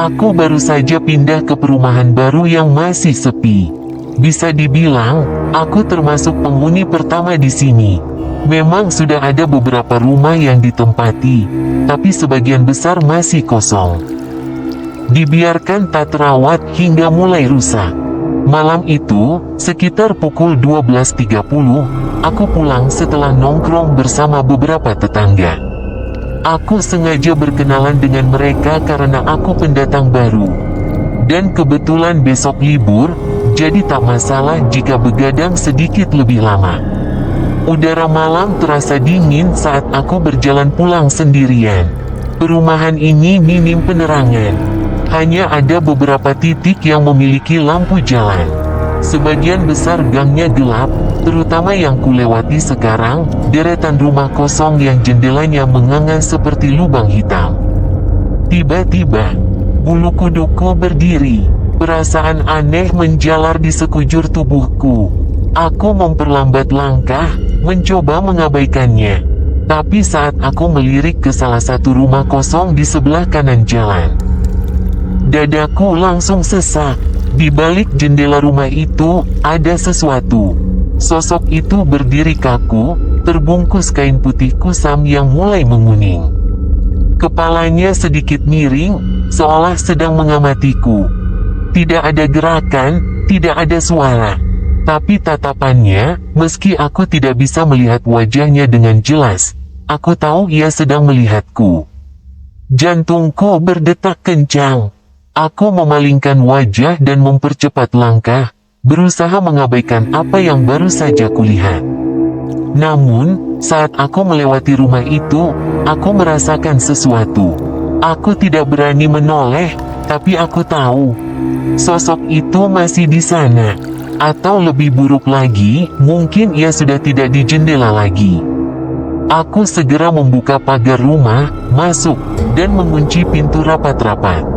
Aku baru saja pindah ke perumahan baru yang masih sepi. Bisa dibilang, aku termasuk penghuni pertama di sini. Memang sudah ada beberapa rumah yang ditempati, tapi sebagian besar masih kosong. Dibiarkan tak terawat hingga mulai rusak. Malam itu, sekitar pukul 12.30, aku pulang setelah nongkrong bersama beberapa tetangga. Aku sengaja berkenalan dengan mereka karena aku pendatang baru. Dan kebetulan besok libur, jadi tak masalah jika begadang sedikit lebih lama. Udara malam terasa dingin saat aku berjalan pulang sendirian. Perumahan ini minim penerangan. Hanya ada beberapa titik yang memiliki lampu jalan. Sebagian besar gangnya gelap, terutama yang kulewati sekarang, deretan rumah kosong yang jendelanya menganga seperti lubang hitam. Tiba-tiba, bulu kuduku berdiri. Perasaan aneh menjalar di sekujur tubuhku. Aku memperlambat langkah, mencoba mengabaikannya. Tapi saat aku melirik ke salah satu rumah kosong di sebelah kanan jalan, dadaku langsung sesak. Di balik jendela rumah itu, ada sesuatu. Sosok itu berdiri kaku, terbungkus kain putih kusam yang mulai menguning. Kepalanya sedikit miring, seolah sedang mengamatiku. Tidak ada gerakan, tidak ada suara. Tapi tatapannya, meski aku tidak bisa melihat wajahnya dengan jelas, aku tahu ia sedang melihatku. Jantungku berdetak kencang. Aku memalingkan wajah dan mempercepat langkah, berusaha mengabaikan apa yang baru saja kulihat. Namun, saat aku melewati rumah itu, aku merasakan sesuatu. Aku tidak berani menoleh, tapi aku tahu, sosok itu masih di sana. Atau lebih buruk lagi, mungkin ia sudah tidak di jendela lagi. Aku segera membuka pagar rumah, masuk, dan mengunci pintu rapat-rapat.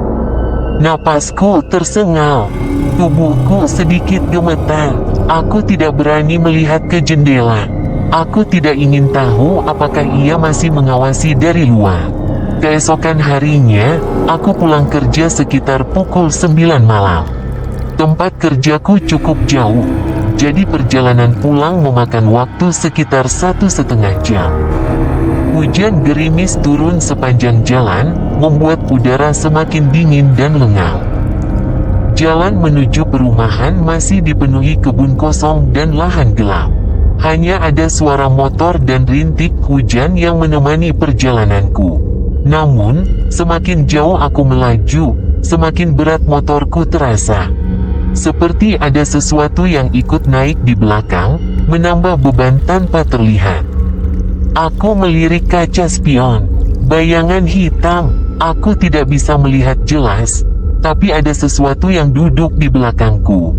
Napasku tersengal, tubuhku sedikit gemetar. Aku tidak berani melihat ke jendela. Aku tidak ingin tahu apakah ia masih mengawasi dari luar. Keesokan harinya, aku pulang kerja sekitar pukul 9 malam. Tempat kerjaku cukup jauh, jadi perjalanan pulang memakan waktu sekitar 1,5 jam. Hujan gerimis turun sepanjang jalan, membuat udara semakin dingin dan lengang. Jalan menuju perumahan masih dipenuhi kebun kosong dan lahan gelap. Hanya ada suara motor dan rintik hujan yang menemani perjalananku. Namun, semakin jauh aku melaju, semakin berat motorku terasa. Seperti ada sesuatu yang ikut naik di belakang, menambah beban tanpa terlihat. Aku melirik kaca spion. Bayangan hitam. Aku tidak bisa melihat jelas, tapi ada sesuatu yang duduk di belakangku.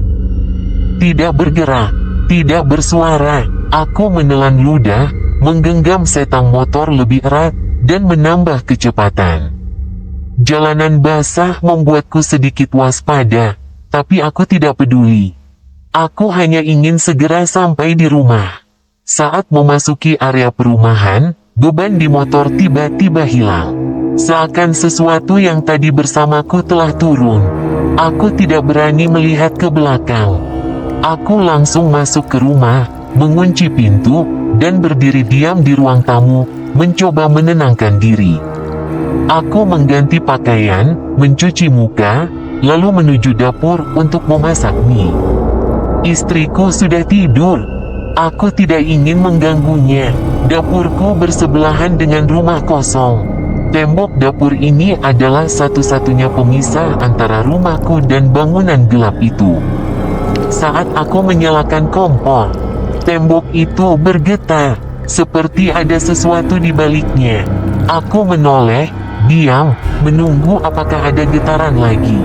Tidak bergerak, tidak bersuara. Aku menelan ludah, menggenggam setang motor lebih erat, dan menambah kecepatan. Jalanan basah membuatku sedikit waspada, tapi aku tidak peduli. Aku hanya ingin segera sampai di rumah. Saat memasuki area perumahan, beban di motor tiba-tiba hilang. Seakan sesuatu yang tadi bersamaku telah turun. Aku tidak berani melihat ke belakang. Aku langsung masuk ke rumah, mengunci pintu, dan berdiri diam di ruang tamu, mencoba menenangkan diri. Aku mengganti pakaian, mencuci muka, lalu menuju dapur untuk memasak mie. Istriku sudah tidur. Aku tidak ingin mengganggunya. Dapurku bersebelahan dengan rumah kosong. Tembok dapur ini adalah satu-satunya pemisah antara rumahku dan bangunan gelap itu. Saat aku menyalakan kompor, tembok itu bergetar, seperti ada sesuatu di baliknya. Aku menoleh, diam, menunggu apakah ada getaran lagi.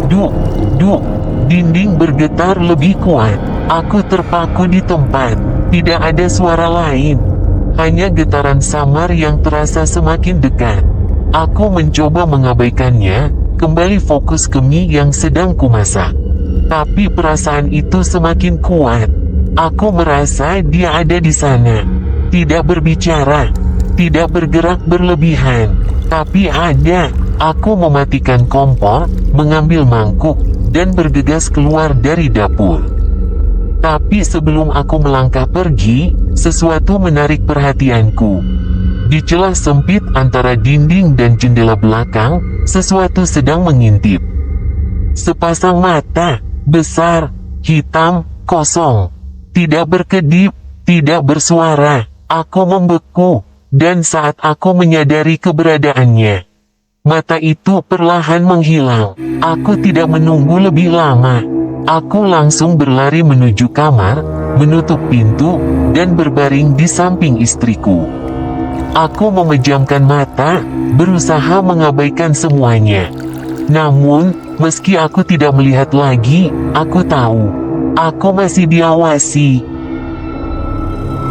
Duk, duk, dinding bergetar lebih kuat. Aku terpaku di tempat, tidak ada suara lain. Hanya getaran samar yang terasa semakin dekat. Aku mencoba mengabaikannya, kembali fokus ke mie yang sedang kumasak. Tapi perasaan itu semakin kuat. Aku merasa dia ada di sana. Tidak berbicara, tidak bergerak berlebihan, tapi ada. Aku mematikan kompor, mengambil mangkuk, dan bergegas keluar dari dapur. Tapi sebelum aku melangkah pergi, sesuatu menarik perhatianku. Di celah sempit antara dinding dan jendela belakang, sesuatu sedang mengintip. Sepasang mata, besar, hitam, kosong. Tidak berkedip, tidak bersuara. Aku membeku, dan saat aku menyadari keberadaannya, mata itu perlahan menghilang. Aku tidak menunggu lebih lama. Aku langsung berlari menuju kamar, menutup pintu, dan berbaring di samping istriku. Aku memejamkan mata, berusaha mengabaikan semuanya. Namun, meski aku tidak melihat lagi, aku tahu, aku masih diawasi.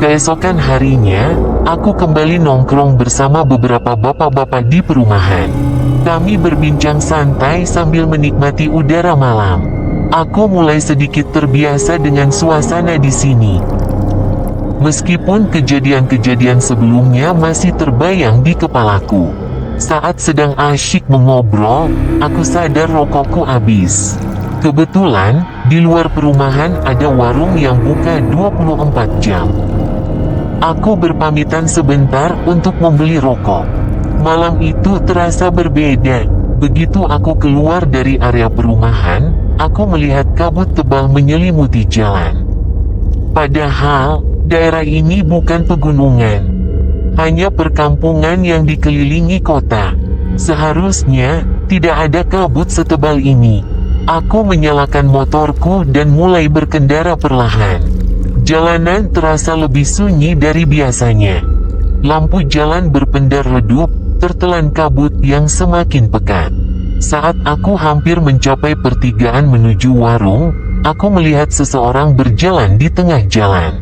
Keesokan harinya, aku kembali nongkrong bersama beberapa bapak-bapak di perumahan. Kami berbincang santai sambil menikmati udara malam. Aku mulai sedikit terbiasa dengan suasana di sini. Meskipun kejadian-kejadian sebelumnya masih terbayang di kepalaku. Saat sedang asyik mengobrol, aku sadar rokokku habis. Kebetulan, di luar perumahan ada warung yang buka 24 jam. Aku berpamitan sebentar untuk membeli rokok. Malam itu terasa berbeda. Begitu aku keluar dari area perumahan, aku melihat kabut tebal menyelimuti jalan. Padahal, daerah ini bukan pegunungan. Hanya perkampungan yang dikelilingi kota. Seharusnya, tidak ada kabut setebal ini. Aku menyalakan motorku dan mulai berkendara perlahan. Jalanan terasa lebih sunyi dari biasanya. Lampu jalan berpendar redup, tertelan kabut yang semakin pekat. Saat aku hampir mencapai pertigaan menuju warung, aku melihat seseorang berjalan di tengah jalan.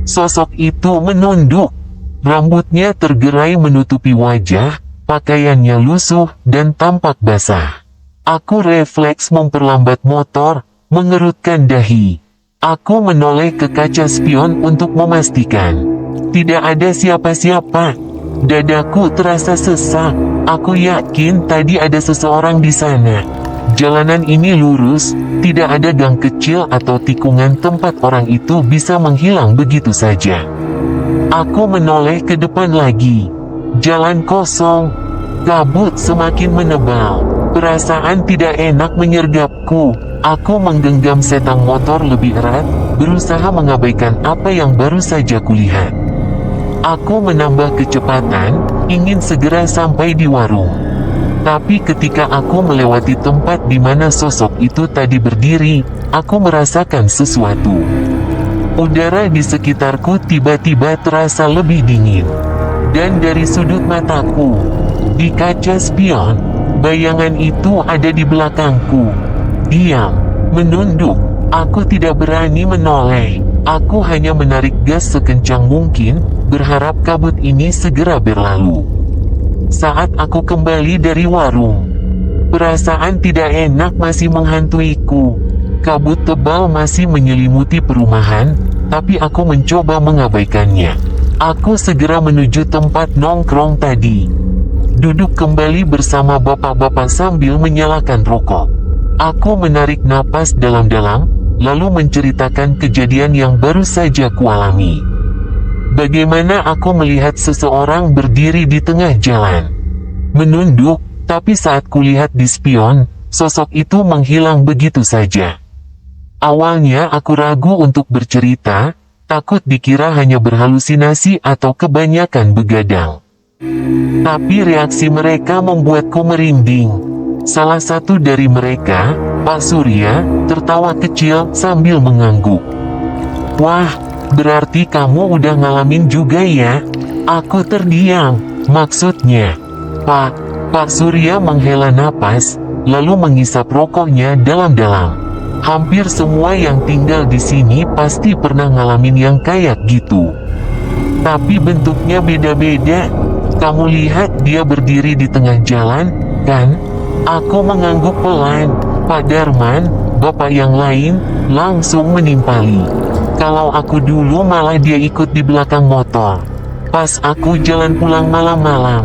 Sosok itu menunduk. Rambutnya tergerai menutupi wajah, pakaiannya lusuh dan tampak basah. Aku refleks memperlambat motor, mengerutkan dahi. Aku menoleh ke kaca spion untuk memastikan tidak ada siapa-siapa. Dadaku terasa sesak. Aku yakin tadi ada seseorang di sana. Jalanan ini lurus, tidak ada gang kecil atau tikungan tempat orang itu bisa menghilang begitu saja. Aku menoleh ke depan lagi. Jalan kosong. Kabut semakin menebal. Perasaan tidak enak menyergapku. Aku menggenggam setang motor lebih erat, berusaha mengabaikan apa yang baru saja kulihat. Aku menambah kecepatan, ingin segera sampai di warung. Tapi ketika aku melewati tempat di mana sosok itu tadi berdiri, aku merasakan sesuatu. Udara di sekitarku tiba-tiba terasa lebih dingin. Dan dari sudut mataku, di kaca spion, bayangan itu ada di belakangku. Diam, menunduk. Aku tidak berani menoleh. Aku hanya menarik gas sekencang mungkin, berharap kabut ini segera berlalu. Saat aku kembali dari warung, perasaan tidak enak masih menghantuiku. Kabut tebal masih menyelimuti perumahan, tapi aku mencoba mengabaikannya. Aku segera menuju tempat nongkrong tadi. Duduk kembali bersama bapak-bapak sambil menyalakan rokok. Aku menarik napas dalam-dalam, lalu menceritakan kejadian yang baru saja kualami. Bagaimana aku melihat seseorang berdiri di tengah jalan. Menunduk, tapi saat kulihat di spion, sosok itu menghilang begitu saja. Awalnya aku ragu untuk bercerita, takut dikira hanya berhalusinasi atau kebanyakan begadang. Tapi reaksi mereka membuatku merinding. Salah satu dari mereka, Pak Surya, tertawa kecil sambil mengangguk. Wah, berarti kamu udah ngalamin juga ya? Aku terdiam. Maksudnya, Pak Surya menghela napas, lalu menghisap rokoknya dalam-dalam. Hampir semua yang tinggal di sini pasti pernah ngalamin yang kayak gitu. Tapi bentuknya beda-beda. Kamu lihat dia berdiri di tengah jalan, kan? Aku mengangguk pelan. Pak Darman, bapak yang lain, langsung menimpali. Kalau aku dulu malah dia ikut di belakang motor. Pas aku jalan pulang malam-malam.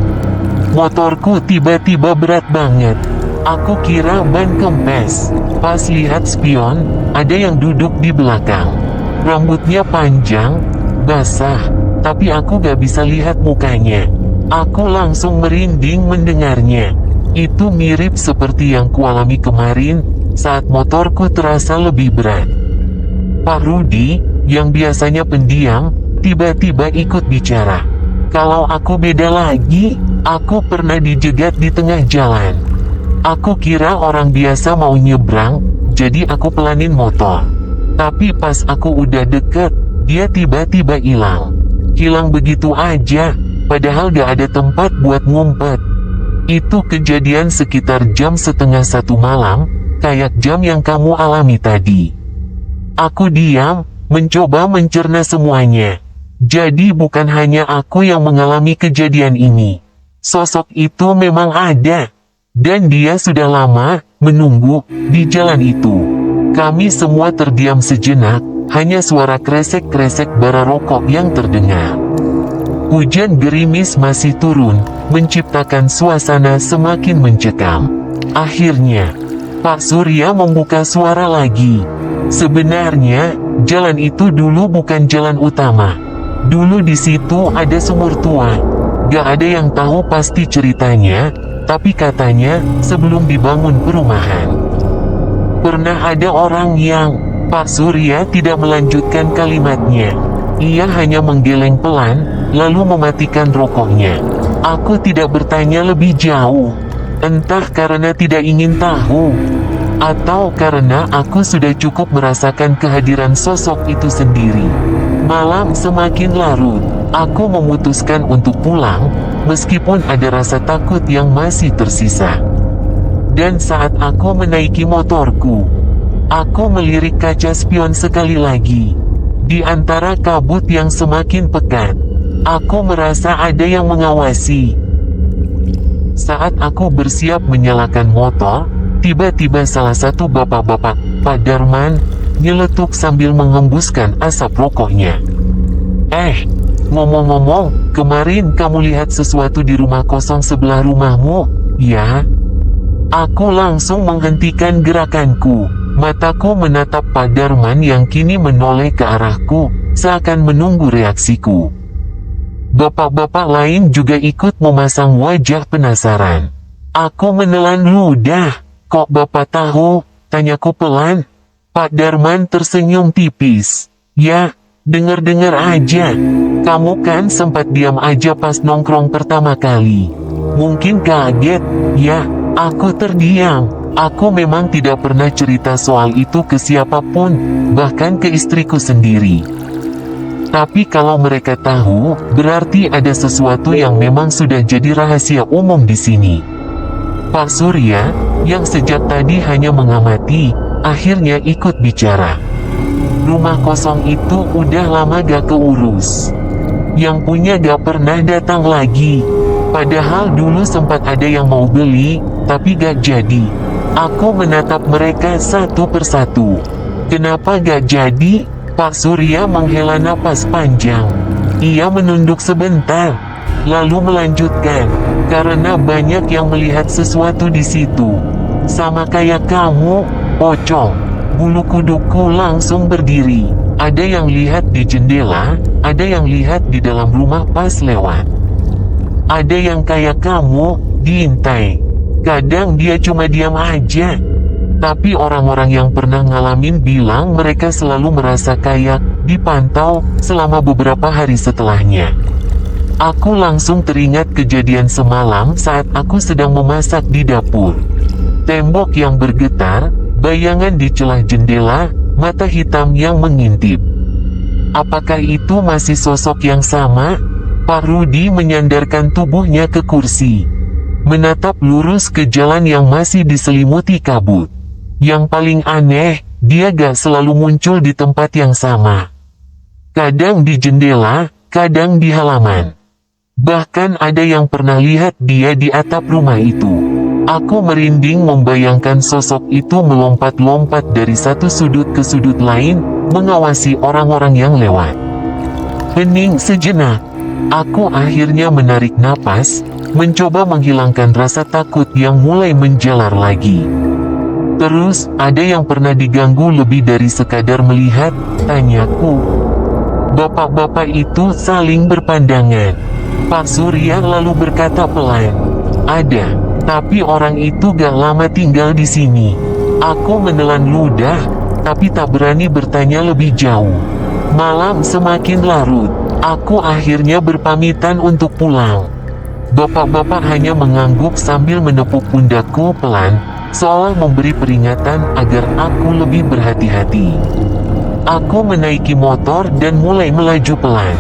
Motorku tiba-tiba berat banget. Aku kira ban kempes. Pas lihat spion, ada yang duduk di belakang. Rambutnya panjang, basah, tapi aku gak bisa lihat mukanya. Aku langsung merinding mendengarnya. Itu mirip seperti yang kualami kemarin, saat motorku terasa lebih berat. Pak Rudi, yang biasanya pendiam, tiba-tiba ikut bicara. Kalau aku beda lagi, aku pernah dijegat di tengah jalan. Aku kira orang biasa mau nyebrang, jadi aku pelanin motor. Tapi pas aku udah deket, dia tiba-tiba hilang. Hilang begitu aja, padahal gak ada tempat buat ngumpet. Itu kejadian sekitar jam setengah 1 malam, kayak jam yang kamu alami tadi. Aku diam, mencoba mencerna semuanya. Jadi bukan hanya aku yang mengalami kejadian ini. Sosok itu memang ada. Dan dia sudah lama menunggu di jalan itu. Kami semua terdiam sejenak, hanya suara kresek-kresek bara rokok yang terdengar. Hujan gerimis masih turun, menciptakan suasana semakin mencekam. Akhirnya, Pak Surya membuka suara lagi. Sebenarnya, jalan itu dulu bukan jalan utama. Dulu di situ ada sumur tua. Gak ada yang tahu pasti ceritanya, tapi katanya sebelum dibangun perumahan. Pernah ada orang yang... Pak Surya tidak melanjutkan kalimatnya. Ia hanya menggeleng pelan, lalu mematikan rokoknya. Aku tidak bertanya lebih jauh. Entah karena tidak ingin tahu, atau karena aku sudah cukup merasakan kehadiran sosok itu sendiri. Malam semakin larut. Aku memutuskan untuk pulang, meskipun ada rasa takut yang masih tersisa. Dan saat aku menaiki motorku, aku melirik kaca spion sekali lagi. Di antara kabut yang semakin pekat, aku merasa ada yang mengawasi. Saat aku bersiap menyalakan motor, tiba-tiba salah satu bapak-bapak, Pak Darman, nyeletuk sambil menghembuskan asap rokoknya. Ngomong-ngomong, kemarin kamu lihat sesuatu di rumah kosong sebelah rumahmu, ya? Aku langsung menghentikan gerakanku. Mataku menatap Pak Darman yang kini menoleh ke arahku, seakan menunggu reaksiku. Bapak-bapak lain juga ikut memasang wajah penasaran. Aku menelan ludah. Kok Bapak tahu? Tanyaku pelan. Pak Darman tersenyum tipis. Ya, dengar-dengar aja. Kamu kan sempat diam aja pas nongkrong pertama kali. Mungkin kaget. Ya, aku terdiam. Aku memang tidak pernah cerita soal itu ke siapapun, bahkan ke istriku sendiri. Tapi kalau mereka tahu, berarti ada sesuatu yang memang sudah jadi rahasia umum di sini. Pak Surya, yang sejak tadi hanya mengamati, akhirnya ikut bicara. Rumah kosong itu udah lama gak keurus. Yang punya gak pernah datang lagi. Padahal dulu sempat ada yang mau beli, tapi gak jadi. Aku menatap mereka satu persatu. Kenapa gak jadi? Pak Surya menghela napas panjang. Ia menunduk sebentar, lalu melanjutkan. Karena banyak yang melihat sesuatu di situ. Sama kayak kamu, pocong. Bulu kuduku langsung berdiri. Ada yang lihat di jendela, ada yang lihat di dalam rumah pas lewat. Ada yang kayak kamu, diintai. Kadang dia cuma diam aja. Tapi orang-orang yang pernah ngalamin bilang mereka selalu merasa kayak dipantau selama beberapa hari setelahnya. Aku langsung teringat kejadian semalam saat aku sedang memasak di dapur. Tembok yang bergetar, bayangan di celah jendela, mata hitam yang mengintip. Apakah itu masih sosok yang sama? Pak Rudi menyandarkan tubuhnya ke kursi, menatap lurus ke jalan yang masih diselimuti kabut. Yang paling aneh, dia gak selalu muncul di tempat yang sama. Kadang di jendela, kadang di halaman. Bahkan ada yang pernah lihat dia di atap rumah itu. Aku merinding membayangkan sosok itu melompat-lompat dari satu sudut ke sudut lain, mengawasi orang-orang yang lewat. Hening sejenak. Aku akhirnya menarik napas, mencoba menghilangkan rasa takut yang mulai menjalar lagi. Terus, ada yang pernah diganggu lebih dari sekadar melihat, tanyaku. Bapak-bapak itu saling berpandangan. Pak Surya lalu berkata pelan, ada, tapi orang itu gak lama tinggal di sini. Aku menelan ludah, tapi tak berani bertanya lebih jauh. Malam semakin larut, aku akhirnya berpamitan untuk pulang. Bapak-bapak hanya mengangguk sambil menepuk pundakku pelan, seolah memberi peringatan agar aku lebih berhati-hati. Aku menaiki motor dan mulai melaju pelan.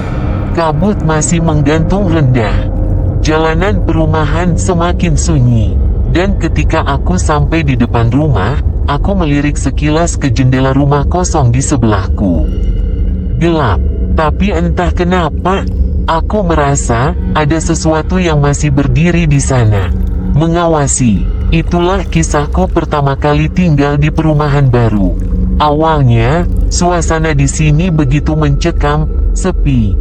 Kabut masih menggantung rendah. Jalanan perumahan semakin sunyi. Dan ketika aku sampai di depan rumah, aku melirik sekilas ke jendela rumah kosong di sebelahku. Gelap, tapi entah kenapa, aku merasa ada sesuatu yang masih berdiri di sana, mengawasi. Itulah kisahku pertama kali tinggal di perumahan baru. Awalnya, suasana di sini begitu mencekam, sepi,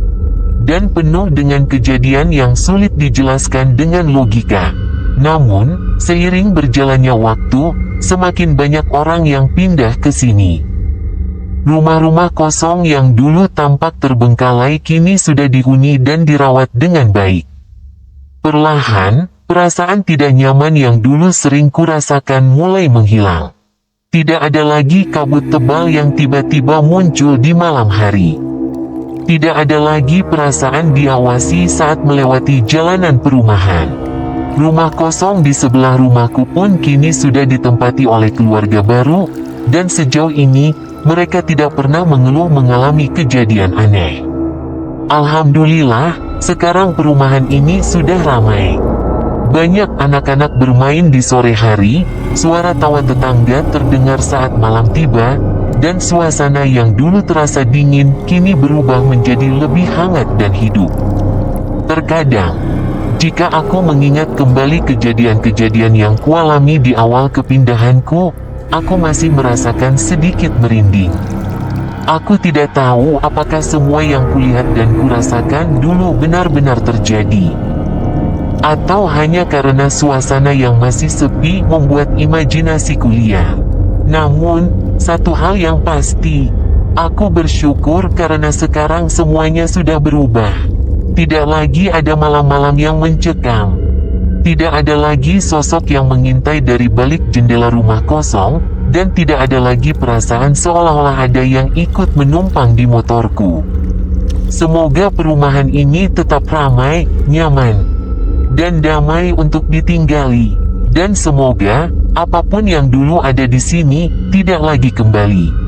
dan penuh dengan kejadian yang sulit dijelaskan dengan logika. Namun, seiring berjalannya waktu, semakin banyak orang yang pindah ke sini. Rumah-rumah kosong yang dulu tampak terbengkalai kini sudah dihuni dan dirawat dengan baik. Perlahan, perasaan tidak nyaman yang dulu sering kurasakan mulai menghilang. Tidak ada lagi kabut tebal yang tiba-tiba muncul di malam hari. Tidak ada lagi perasaan diawasi saat melewati jalanan perumahan. Rumah kosong di sebelah rumahku pun kini sudah ditempati oleh keluarga baru, dan sejauh ini, mereka tidak pernah mengeluh mengalami kejadian aneh. Alhamdulillah, sekarang perumahan ini sudah ramai. Banyak anak-anak bermain di sore hari, suara tawa tetangga terdengar saat malam tiba, dan suasana yang dulu terasa dingin kini berubah menjadi lebih hangat dan hidup. Terkadang, jika aku mengingat kembali kejadian-kejadian yang kualami di awal kepindahanku, aku masih merasakan sedikit merinding. Aku tidak tahu apakah semua yang kulihat dan kurasakan dulu benar-benar terjadi, atau hanya karena suasana yang masih sepi membuat imajinasiku liar. Namun, satu hal yang pasti, aku bersyukur karena sekarang semuanya sudah berubah. Tidak lagi ada malam-malam yang mencekam. Tidak ada lagi sosok yang mengintai dari balik jendela rumah kosong, dan tidak ada lagi perasaan seolah-olah ada yang ikut menumpang di motorku. Semoga perumahan ini tetap ramai, nyaman, dan damai untuk ditinggali. Dan semoga, apapun yang dulu ada di sini, tidak lagi kembali.